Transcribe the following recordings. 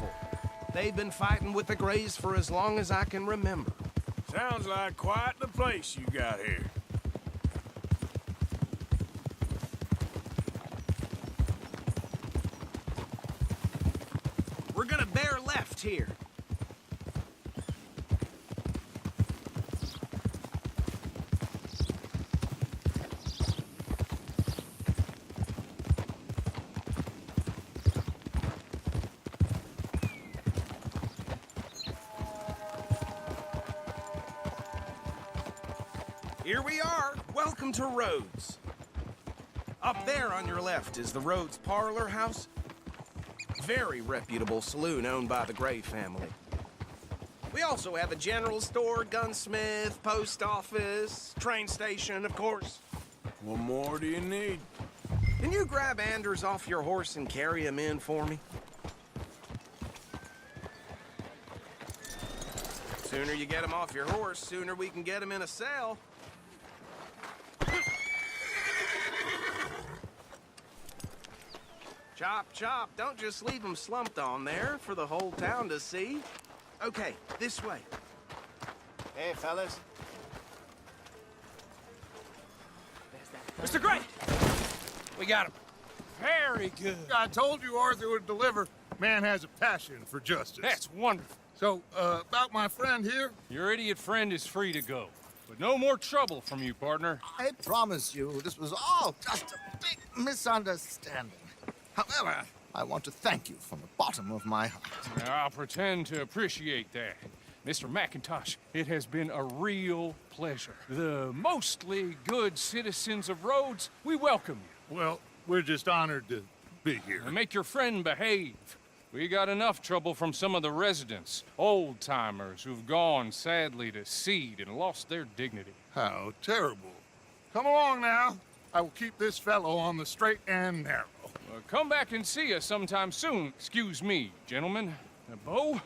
peaceful. They've been fighting with the Greys for as long as I can remember. Sounds like quite the place you got here. We're gonna bear left here. Here we are. Welcome to Rhodes. Up there on your left is the Rhodes Parlor House. Very reputable saloon owned by the Gray family. We also have a general store, gunsmith, post office, train station, of course. What more do you need? Can you grab Anders off your horse and carry him in for me? Sooner you get him off your horse, sooner we can get him in a cell. Chop, chop. Don't just leave him slumped on there for the whole town to see. Okay, this way. Hey, fellas. Mr. Gray! We got him. Very good. I told you Arthur would deliver. Man has a passion for justice. That's wonderful. So, about my friend here? Your idiot friend is free to go. But no more trouble from you, partner. I promise you, this was all just a big misunderstanding. However, I want to thank you from the bottom of my heart. I'll pretend to appreciate that. Mr. McIntosh, it has been a real pleasure. The mostly good citizens of Rhodes, we welcome you. Well, we're just honored to be here. And make your friend behave. We got enough trouble from some of the residents, old-timers who've gone, sadly, to seed and lost their dignity. How terrible. Come along now. I will keep this fellow on the straight and narrow. Come back and see us sometime soon. Excuse me, gentlemen. Bo,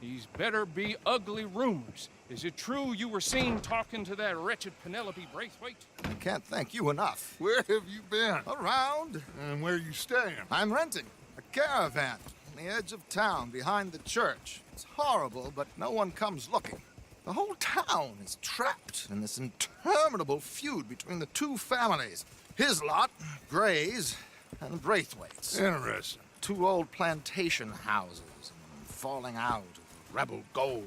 these better be ugly rumors. Is it true you were seen talking to that wretched Penelope Braithwaite? I can't thank you enough. Where have you been? Around. And where you staying? I'm renting a caravan on the edge of town behind the church. It's horrible, but no one comes looking. The whole town is trapped in this interminable feud between the two families. His lot, Gray's, and Braithwaite's. Interesting. Two old plantation houses, and falling out of rebel gold,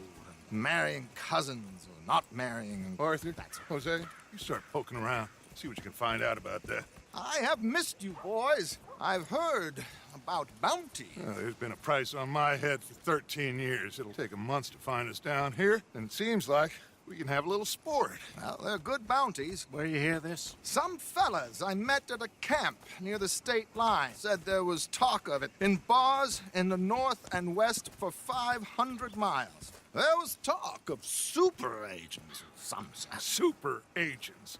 and marrying cousins or not marrying. Arthur, Hosea, you start poking around. See what you can find out about that. I have missed you, boys. I've heard about bounty. There's been a price on my head for 13 years. It'll take 'em months to find us down here, and it seems like we can have a little sport. Well, they're good bounties. Where you hear this? Some fellas I met at a camp near the state line said there was talk of it in bars in the north and west for 500 miles. There was talk of super agents, some said. Super agents.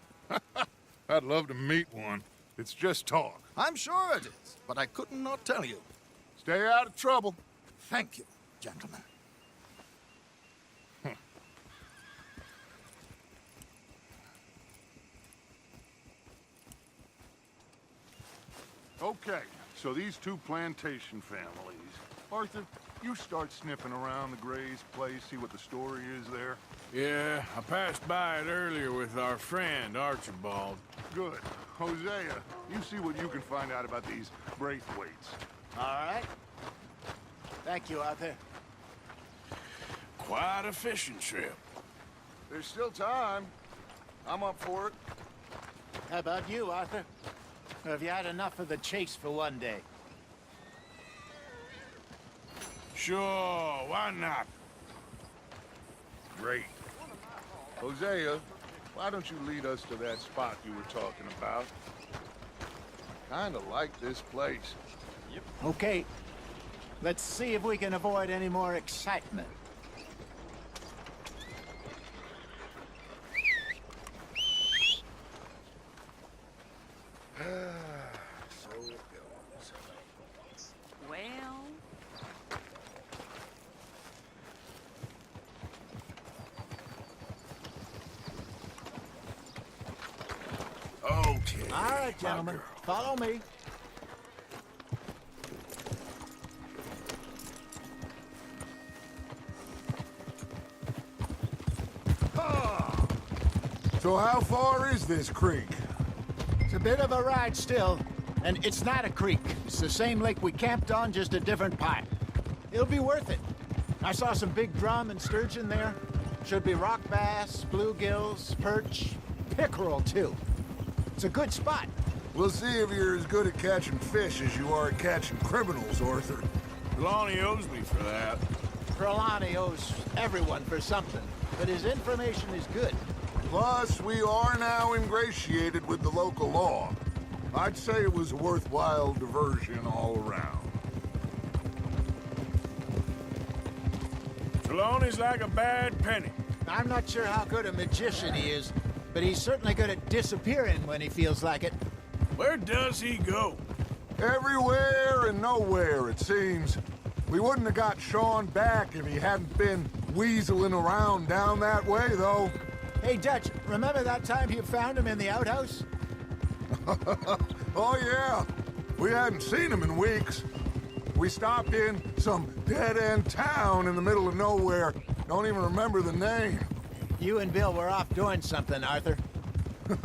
I'd love to meet one. It's just talk. I'm sure it is, but I couldn't not tell you. Stay out of trouble. Thank you, gentlemen. Okay, so these two plantation families. Arthur, you start sniffing around the Gray's place, see what the story is there. Yeah, I passed by it earlier with our friend, Archibald. Good. Hosea, you see what you can find out about these Braithwaites. All right. Thank you, Arthur. Quite a fishing trip. There's still time. I'm up for it. How about you, Arthur? Or have you had enough of the chase for one day? Sure, why not? Great. Hosea, why don't you lead us to that spot you were talking about? Kinda like this place. Okay. Let's see if we can avoid any more excitement. So it goes. Well... Okay. All right, gentlemen. Follow me. So how far is this creek? It's a bit of a ride still, and it's not a creek. It's the same lake we camped on, just a different pipe. It'll be worth it. I saw some big drum and sturgeon there. Should be rock bass, bluegills, perch, pickerel too. It's a good spot. We'll see if you're as good at catching fish as you are at catching criminals, Arthur. Lonnie owes me for that. Trelawney owes everyone for something, but his information is good. Plus, we are now ingratiated with the local law. I'd say it was a worthwhile diversion all around. Trelawney's like a bad penny. I'm not sure how good a magician he is, but he's certainly good at disappearing when he feels like it. Where does he go? Everywhere and nowhere, it seems. We wouldn't have got Sean back if he hadn't been weaseling around down that way, though. Hey, Dutch, remember that time you found him in the outhouse? Oh, yeah. We hadn't seen him in weeks. We stopped in some dead-end town in the middle of nowhere. Don't even remember the name. You and Bill were off doing something, Arthur.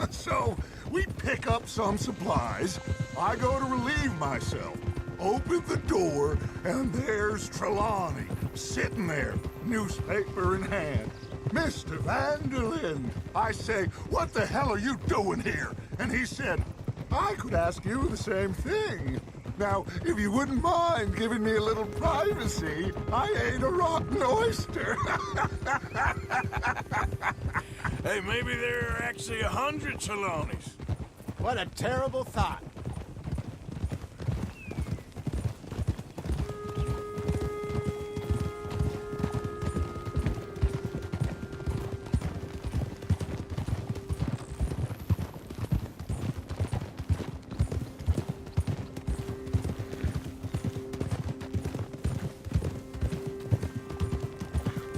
So, we pick up some supplies. I go to relieve myself. Open the door, and there's Trelawney, sitting there, newspaper in hand. Mr. Vanderlyn. I say, what the hell are you doing here? And he said, I could ask you the same thing. Now, if you wouldn't mind giving me a little privacy, I ate a rotten oyster. Hey, maybe there are actually 100 Trelawneys. What a terrible thought.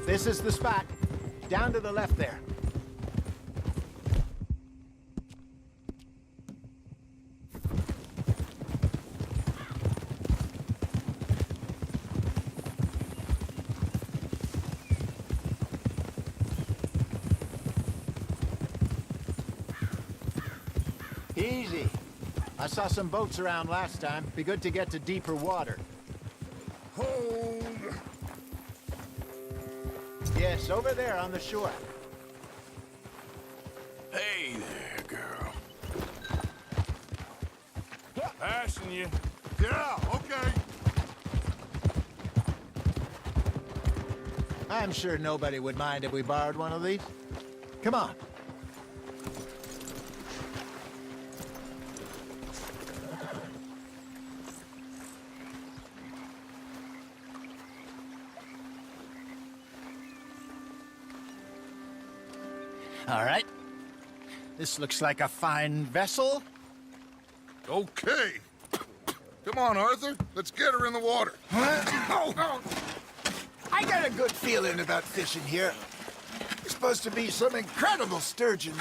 This is the spot. Down to the left there. Easy. I saw some boats around last time. Be good to get to deeper water. Hold. Yes, over there on the shore. Hey there, girl. Passing you. Yeah, okay. I'm sure nobody would mind if we borrowed one of these. Come on. All right. This looks like a fine vessel. Okay. Come on, Arthur. Let's get her in the water. I got a good feeling about fishing here. There's supposed to be some incredible sturgeon.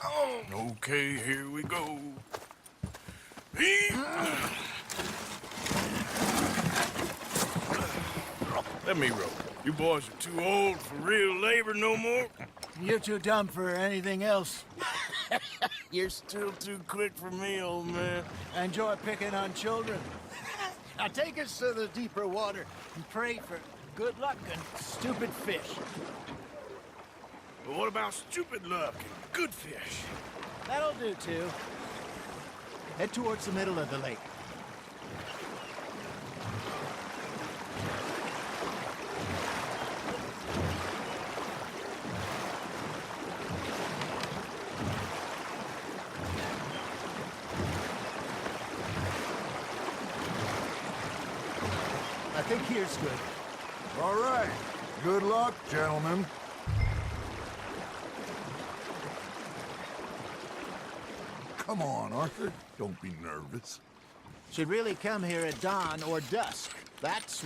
Oh. Okay, here we go. Let me row. You boys are too old for real labor no more. You're too dumb for anything else. You're still too quick for me, old man. I enjoy picking on children. Now take us to the deeper water and pray for good luck and stupid fish. But what about stupid luck and good fish? That'll do, too. Head towards the middle of the lake. I think here's good. All right. Good luck, gentlemen. Come on, Arthur. Don't be nervous. Should really come here at dawn or dusk. That's